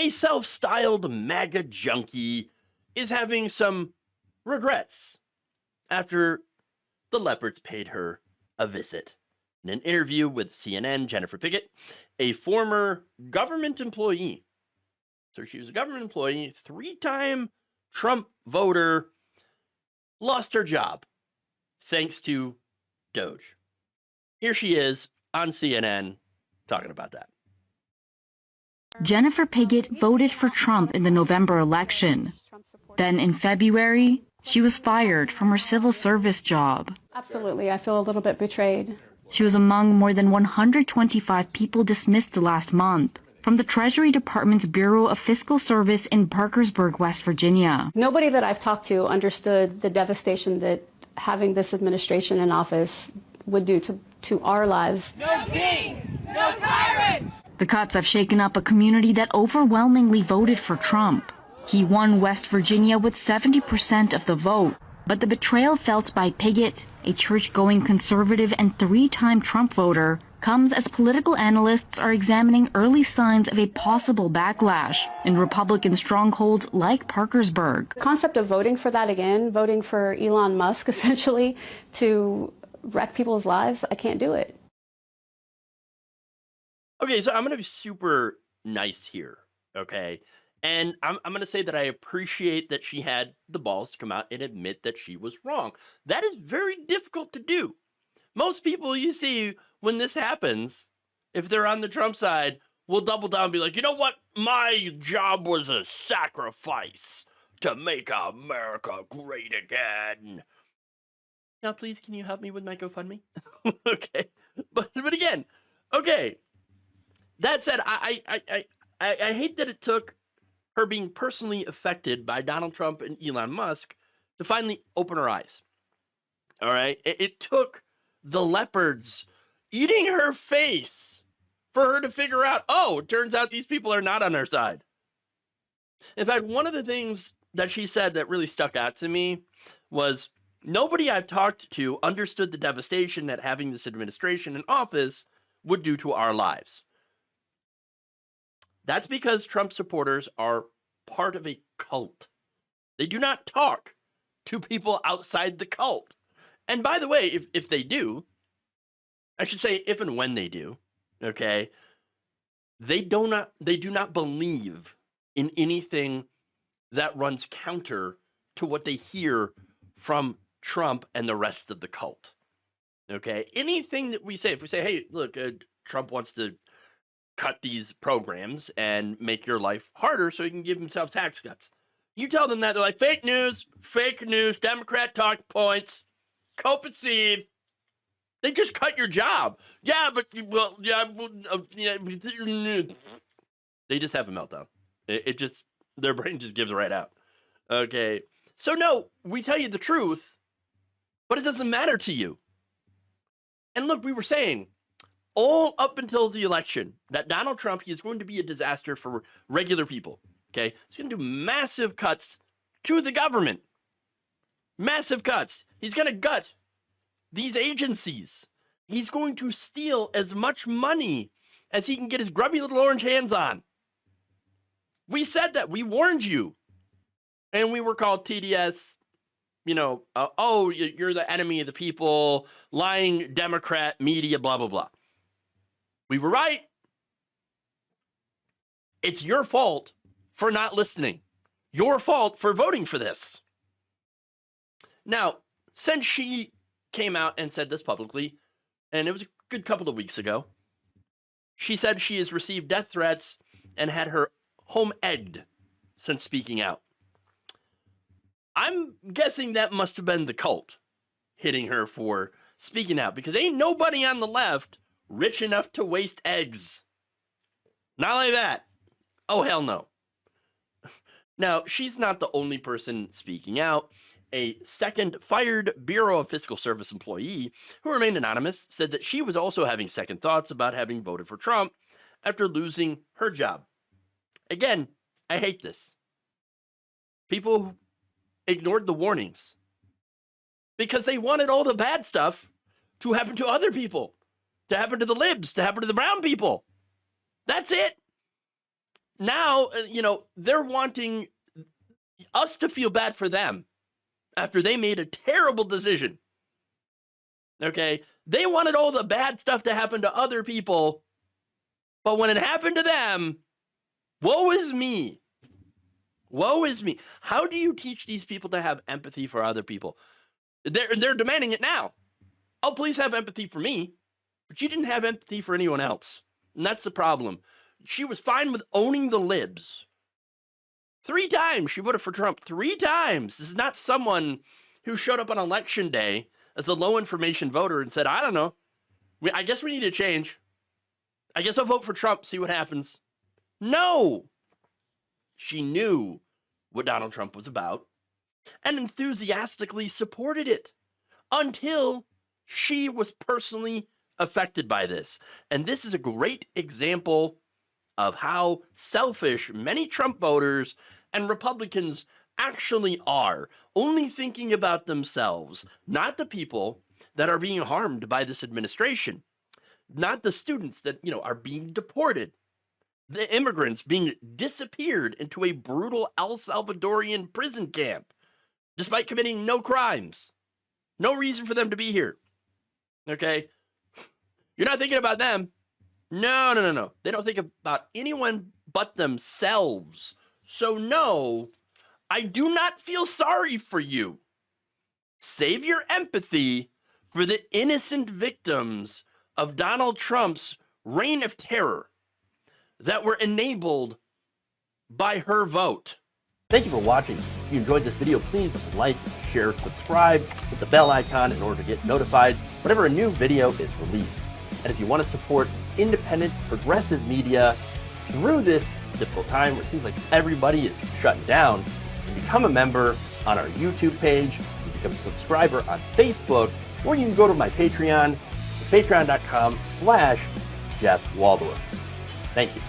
a self-styled MAGA junkie is having some regrets after the Leopards paid her a visit. In an interview with CNN, Jennifer Piggott, a former government employee, so she was a government employee, 3-time Trump voter, lost her job thanks to Doge. Here she is on CNN talking about that. Jennifer Piggott voted for Trump in the November election. Then in February, she was fired from her civil service job. Absolutely, I feel a little bit betrayed. She was among more than 125 people dismissed last month from the Treasury Department's Bureau of Fiscal Service in Parkersburg, West Virginia. Nobody that I've talked to understood the devastation that having this administration in office would do to our lives. No kings, no tyrants! The cuts have shaken up a community that overwhelmingly voted for Trump. He won West Virginia with 70% of the vote, but the betrayal felt by Piggott, a church-going conservative and 3-time Trump voter, comes as political analysts are examining early signs of a possible backlash in Republican strongholds like Parkersburg. The concept of voting for that again, voting for Elon Musk essentially to wreck people's lives, I can't do it. Okay, so I'm going to be super nice here, okay? And I'm going to say that I appreciate that she had the balls to come out and admit that she was wrong. That is very difficult to do. Most people you see when this happens, if they're on the Trump side, will double down and be like, you know what? My job was a sacrifice to make America great again. Now, please, can you help me with my GoFundMe? Okay. But again, okay. That said, I hate that it took her being personally affected by Donald Trump and Elon Musk to finally open her eyes. All right? It took the Leopards eating her face for her to figure out, oh, it turns out these people are not on our side. In fact, one of the things that she said that really stuck out to me was, nobody I've talked to understood the devastation that having this administration in office would do to our lives. That's because Trump supporters are part of a cult. They do not talk to people outside the cult. And by the way, if they do, I should say if and when they do, okay, they do not believe in anything that runs counter to what they hear from Trump and the rest of the cult. Okay, anything that we say, if we say, hey, look, Trump wants to cut these programs and make your life harder so he can give himself tax cuts. You tell them that, they're like, fake news, Democrat talk points, co-perceive. They just cut your job. Yeah, but, well, yeah. They just have a meltdown. It just, their brain just gives right out. Okay. So no, we tell you the truth, but it doesn't matter to you. And look, we were saying, all up until the election, that Donald Trump, he is going to be a disaster for regular people, okay? He's going to do massive cuts to the government. Massive cuts. He's going to gut these agencies. He's going to steal as much money as he can get his grubby little orange hands on. We said that. We warned you. And we were called TDS, you know, oh, you're the enemy of the people, lying Democrat media, blah, blah, blah. We were right. It's your fault for not listening. Your fault for voting for this. Now, since she came out and said this publicly, and it was a good couple of weeks ago, she said she has received death threats and had her home egged since speaking out. I'm guessing that must have been the cult hitting her for speaking out, because ain't nobody on the left rich enough to waste eggs. Not like that. Oh, hell no. Now, she's not the only person speaking out. A second fired Bureau of Fiscal Service employee, who remained anonymous, said that she was also having second thoughts about having voted for Trump after losing her job. Again, I hate this. People ignored the warnings because they wanted all the bad stuff to happen to other people, to happen to the libs, to happen to the brown people. That's it. now, they're wanting us to feel bad for them after they made a terrible decision. Okay? They wanted all the bad stuff to happen to other people, but when it happened to them, woe is me. Woe is me. How do you teach these people to have empathy for other people? They're demanding it now. Oh, please have empathy for me. But you didn't have empathy for anyone else. And that's the problem. She was fine with owning the libs. 3 times she voted for Trump. 3 times. This is not someone who showed up on election day as a low information voter and said, I don't know. I guess we need to change. I guess I'll vote for Trump, see what happens. No. She knew what Donald Trump was about and enthusiastically supported it until she was personally affected by this. And this is a great example of how selfish many Trump voters and Republicans actually are, only thinking about themselves, not the people that are being harmed by this administration, not the students that, are being deported, the immigrants being disappeared into a brutal El Salvadorian prison camp, despite committing no crimes, no reason for them to be here. Okay? You're not thinking about them. No. They don't think about anyone but themselves. So no, I do not feel sorry for you. Save your empathy for the innocent victims of Donald Trump's reign of terror that were enabled by her vote. Thank you for watching. If you enjoyed this video, please like, share, subscribe, hit the bell icon in order to get notified whenever a new video is released. And if you want to support independent, progressive media through this difficult time where it seems like everybody is shutting down, you become a member on our YouTube page, you become a subscriber on Facebook, or you can go to my Patreon. It's patreon.com/Jeff Waldorf. Thank you.